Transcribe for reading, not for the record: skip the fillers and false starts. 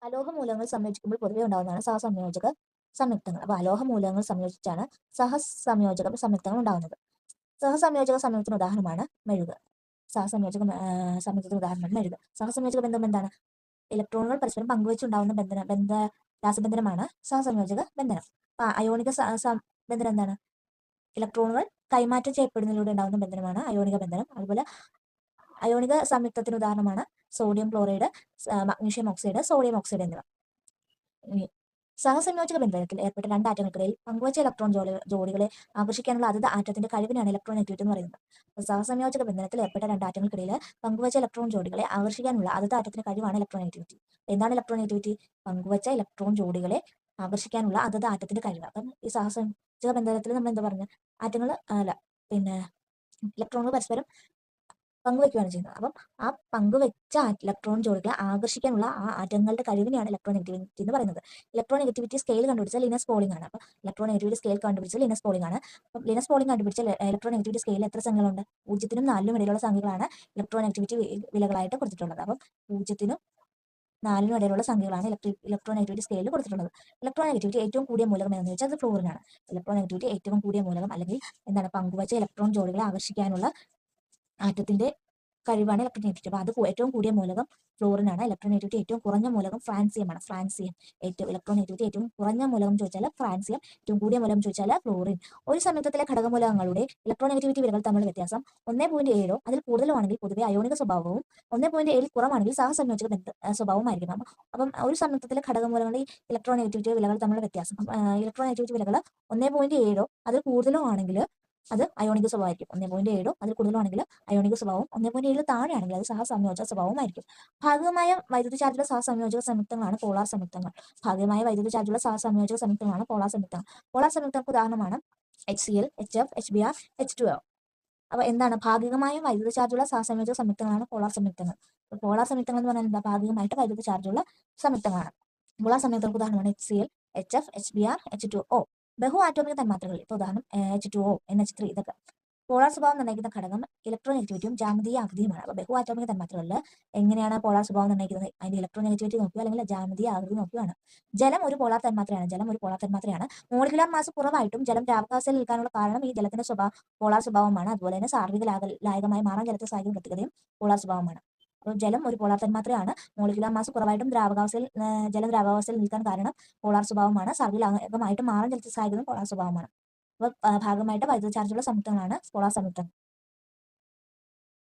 അലോഹമൂലകങ്ങൾ സംയോജിക്കുമ്പോൾ പൊതുവെ ഉണ്ടാകുന്നതാണ് സഹസംയോജക സംയുക്തങ്ങൾ. അപ്പോൾ അലോഹമൂലകങ്ങൾ സംയോജിച്ചാണ് സഹസംയോജക സംയുക്തങ്ങൾ ഉണ്ടാകുന്നത്. സഹസംയോജക സംയുക്തത്തിന് ഉദാഹരണമാണ് മെഴുക്. സഹസംയോജക സംയുക്തത്തിന് ഉദാഹരണമാണ് മെഴുക്. സഹസംയോജക ബന്ധം എന്താണ്? ഇലക്ട്രോണുകൾ പരസ്പരം പങ്കുവെച്ചുണ്ടാകുന്ന രാസബന്ധനമാണ് സഹസംയോജക ബന്ധനം. അയോണിക ബന്ധനം എന്താണ്? ഇലക്ട്രോണുകൾ കൈമാറ്റം ചെയ്യപ്പെടുന്നതിലൂടെ ഉണ്ടാകുന്ന ബന്ധനമാണ് അയോണിക ബന്ധനം. അതുപോലെ അയോണിക സംയുക്തത്തിന് ഉദാഹരണമാണ് sodium chloride, magnesium oxide, sodium oxide എന്നിവ. സഹസംയോജക ബന്ധനത്തിൽ ഏർപ്പെട്ട രണ്ട് ആറ്റങ്ങൾക്കിടയിൽ പങ്കുവച്ച ഇലക്ട്രോൺ ജോഡികളെ ആകർഷിക്കാനുള്ള അതത് ആറ്റത്തിന്റെ കഴിവിനാണ് ഇലക്ട്രോണെഗറ്റിവിറ്റി എന്ന് പറയുന്നത്. സഹസംയോജക ബന്ധനത്തിൽ ഏർപ്പെട്ട രണ്ട് ആറ്റങ്ങൾക്കിടയിൽ പങ്കുവച്ച ഇലക്ട്രോൺ ജോഡികളെ ആകർഷിക്കാനുള്ള അതത് ആറ്റത്തിന്റെ കഴിവാണ് ഇലക്ട്രോണെഗറ്റിവിറ്റി. എന്താണ് ഇലക്ട്രോണെഗറ്റിവിറ്റി? പങ്കുവച്ച ഇലക്ട്രോൺ ജോഡികളെ ആകർഷിക്കാനുള്ള അതത് ആറ്റത്തിന്റെ കഴിവ്. അപ്പം ഈ സഹസംയോജക ബന്ധനത്തിൽ നമ്മൾ എന്താ പറഞ്ഞത്? ആറ്റങ്ങൾ അല്ല ഇലക്ട്രോണുകൾ പരസ്പരം പങ്കുവെക്കുകയാണ് ചെയ്യുന്നത്. അപ്പം ആ പങ്കുവെച്ച ഇലക്ട്രോൺ ജോഡികളെ ആകർഷിക്കാനുള്ള ആ ആറ്റങ്ങളുടെ കഴിവിനെയാണ് ഇലക്ട്രോണെഗറ്റിവിറ്റി എന്ന് പറയുന്നത്. ഇലക്ട്രോണെഗറ്റിവിറ്റി സ്കെയിൽ കണ്ടുപിടിച്ച ലിനസ് പോളിംഗ് ആണ്. അപ്പം ഇലക്ട്രോണെഗറ്റിവിറ്റി സ്കെയിൽ കണ്ടുപിടിച്ച ലിനസ് പോളിംഗ് ആണ്. അപ്പം ലിനസ് പോളിംഗ് കണ്ടുപിടിച്ച ഇലക്ട്രോണെഗറ്റിവിറ്റി സ്കെയിലിൽ എത്ര സംഖ്യകളുണ്ട്? 0 നും 4 നും ഇടയിലുള്ള സംഖ്യകളാണ് ഇലക്ട്രോണെഗറ്റിവിറ്റി വിലകളായിട്ട് കൊടുത്തിട്ടുള്ളത്. അപ്പം 0 നും 4 നും ഇടയിലുള്ള സംഖ്യകളാണ് ഇലക്ട്രോണെഗറ്റിവിറ്റി സ്കെയിലിൽ കൊടുത്തിട്ടുള്ളത്. ഇലക്ട്രോണെഗറ്റിവിറ്റി ഏറ്റവും കൂടിയ മൂലകം എന്ന് വെച്ചാൽ അത് ഫ്ലൂറിനാണ്. ഇലക്ട്രോണെഗറ്റിവിറ്റി ഏറ്റവും കൂടിയ മൂലകം അല്ലെങ്കിൽ എന്താണ് പങ്കുവച്ച ഇലക്ട്രോൺ ജോഡികളെ ആകർഷിക്കാനുള്ള ആറ്റത്തിന്റെ കഴിവാണ് ഇലക്ട്രോണെഗറ്റിവിറ്റി. അപ്പോൾ അത് ഏറ്റവും കൂടിയ മൂലകം ഫ്ലോറിനാണ്. ഇലക്ട്രോണെഗറ്റിവിറ്റി ഏറ്റവും കുറഞ്ഞ മൂലകം ഫ്രാൻസിയം ആണ്. ഫ്രാൻസിയം ഇലക്ട്രോണെഗറ്റിവിറ്റി ഏറ്റവും കുറഞ്ഞ മൂലകം ചോദിച്ചാൽ ഫ്രാൻസിയം, ഏറ്റവും കൂടിയ മൂലകം ചോദിച്ചാൽ ഫ്ലോറിൻ. ഒരു സംയുക്തത്തിലെ ഘടകമൂലകങ്ങളുടെ ഇലക്ട്രോണെഗറ്റിവിറ്റി വിലകൾ തമ്മിലുള്ള വ്യത്യാസം 1.7 അതിൽ കൂടുതലോ ആണെങ്കിൽ പൊതുവെ അയോണിക സ്വഭാവവും 1.7 കുറവാണെങ്കിൽ സഹസംയോജക സ്വഭാവമായിരിക്കും. അപ്പം ഒരു സംയുക്തത്തിലെ ഘടകമൂലങ്ങളുടെ ഇലക്ട്രോണെഗറ്റിവിറ്റി വിലകൾ തമ്മിലുള്ള വ്യത്യാസം ഇലക്ട്രോണെഗറ്റിവിറ്റി വിലകൾ 1.7 അതിൽ കൂടുതലോ ആണെങ്കിൽ അത് അയോണിക സ്വഭാവമായിരിക്കും. 1.7 അതിൽ കൂടുതലാണെങ്കിൽ അയോണിക സ്വഭാവം, 1.7 താഴെയാണെങ്കിൽ അത് സഹസംയോജക സ്വഭാവമായിരിക്കും. ഭാഗികമായ വൈദ്യുത ചാർജുള്ള സഹസംയോജക സംയുക്തങ്ങളാണ് പോളാർ സംയുക്തങ്ങൾ. ഭാഗികമായ വൈദ്യുത ചാർജുള്ള സഹസംയോജക സംയുക്തങ്ങളാണ് പോളാർ സംയുക്തങ്ങൾ. പോളാർ സംയുക്തങ്ങൾക്ക് ഉദാഹരണമാണ് HCl, HF, HBr, H2O. അപ്പൊ എന്താണ് ഭാഗികമായ വൈദ്യുത ചാർജുള്ള സഹസംയോജക സംയുക്തങ്ങളാണ് പോളാർ സംയുക്തങ്ങൾ. പോളാർ സംയുക്തങ്ങൾ എന്ന് പറഞ്ഞാൽ എന്താ? ഭാഗികമായിട്ട് വൈദ്യുത ചാർജുള്ള സംയുക്തങ്ങളാണ്. പോളാർ സംയുക്തങ്ങൾക്ക് ഉദാഹരണമാണ് HCl, HF, HBr, H2O. ബഹു ആറ്റോമിക തന്മാത്രകളിൽ ഇപ്പോൾ ഉദാഹരണം H2O, NH3 ഇതൊക്കെ. പോളാർ സ്വഭാവം നിർണ്ണയിക്കുന്ന ഘടകം ഇലക്ട്രോണെഗറ്റിവിറ്റിയും ജാമിതീയ ആകൃതിയുമാണ്. അപ്പോൾ ബഹു ആറ്റോമിക തന്മാത്രകളിൽ എങ്ങനെയാണ് പോളാർ സ്വഭാവം നിർണ്ണയിക്കുന്നത്? അതിന്റെ ഇലക്ട്രോണെഗറ്റിവിറ്റി നോക്കുക അല്ലെങ്കിൽ ജാമിതീയ ആകൃതി നോക്കുകയാണ്. ജലം ഒരു പോളാർ തന്മാത്രയാണ്. മോളിക്കുലാർ മാസ് കുറവായിട്ടും ജലം ദ്രാവകാവസ്ഥയിൽ നിൽക്കാനുള്ള കാരണം ഈ ജലത്തിന്റെ പോളാർ സ്വഭാവമാണ്. അതുപോലെ തന്നെ സാർവിക ലായകമായി മാറാൻ ജലത്തെ സഹായിക്കുന്ന പ്രത്യേകതയും പോളാർ സ്വഭാവമാണ്. അപ്പോൾ ജലം ഒരു പോളാർ തന്മാത്രയാണ്. മോളിക്കുലാർ മാസ് കുറവായിട്ടും ജലം ദ്രാവകാവസ്ഥയിൽ നിൽക്കാൻ കാരണം പോളാർ സ്വഭാവമാണ്. സാർവിക മാറാൻ ജലത്തെ സഹായിക്കുന്ന പോളാർ സ്വഭാവമാണ്. അപ്പോൾ ഭാഗമായിട്ട് വൈദ്യുത ചാർജുള്ള സംയുക്തങ്ങളാണ് പോളാർ സംയുക്തം.